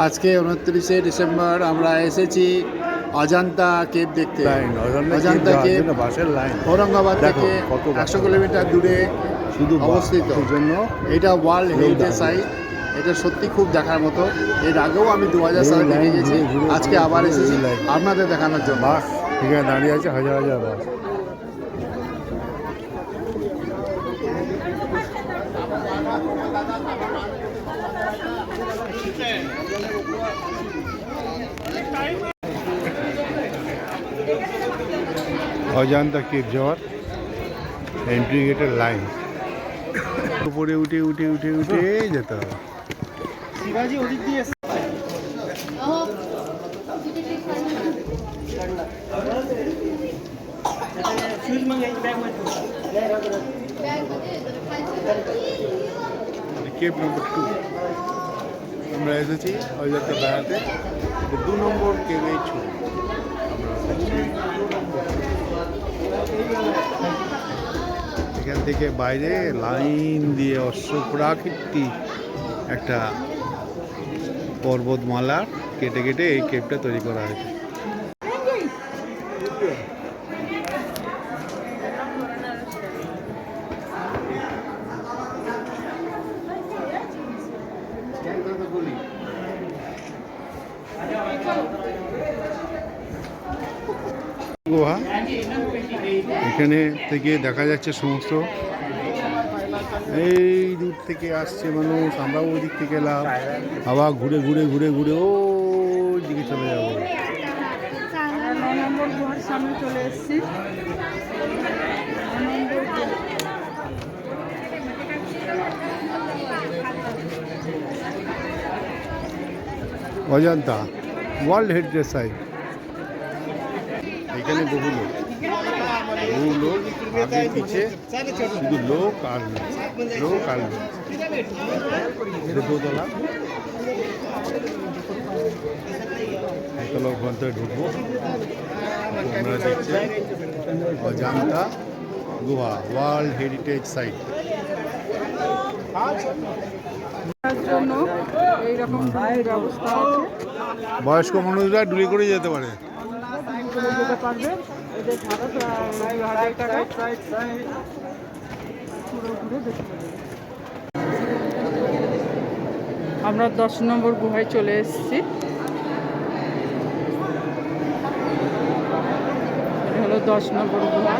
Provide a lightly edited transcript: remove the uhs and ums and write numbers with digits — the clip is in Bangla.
আজকে 29শে ডিসেম্বর আমরা এসেছি অজন্তা কেভ দেখতে। অজন্তা কেভ বাসের লাইন ঔরঙ্গাবাদ থেকে কত 100 কিলোমিটার দূরে শুধু অবস্থিত। জন্য এটা ওয়ার্ল্ড হেরিটেজ সাইট। এটা সত্যি খুব দেখার মতো। এর আগেও আমি 2000 সালে দেখে গেছি, আজকে আবার এসেছি আপনাদের দেখানোর জন্য। বাস এখানে দাঁড়িয়ে আছে হাজার হাজার বাস। অজন্তা কেভ যাওয়ার এন্ট্রি গেটের লাইন, উপরে উঠে উঠে উঠে উঠে যেতে হবে। শিবাজি ওদিক দিয়ে কেভ নম্বর 2 আমরা এসেছি অজন্তা বেড়াতে। 2 নম্বর কেভে ছবি এখান থেকে বাইরে লাইন দিয়ে অশ্বপ্রাকৃতিক একটা পর্বতমালা কেটে কেটে এই কেভটা তৈরি করা হয়েছে। গুহা, এখানে থেকে দেখা যাচ্ছে সমস্ত, এই দূর থেকে আসছে মানুষ, আমরাও ওই দিক থেকে এলাম, আবার ঘুরে ঘুরে ঘুরে ঘুরে ওই দিকে চলে যাবো। 9 নম্বর গুহার সামনে চলে এসেছি। Ajanta world heritage site. এখানে বহু লোক আগে পিছে, শুধু লোক আর লোক আর লোক। দোতলা, একতলা ওখান থেকে ঢুকবো। আমরা দেখছি অজন্তা গুহা ওয়ার্ল্ড হেরিটেজ সাইট। জন্য এইরকম ব্যবস্থা আছে। বয়স্ক মানুষরা ডুলি করে যেতে পারে। যেতে পারবে। এদের ভাড়া 2,000 টাকা। ঘুরে দেখতে পারবে। আমরা 10 নম্বর গুহায় চলে এসেছি। এটা হলো 10 নম্বর গুহা।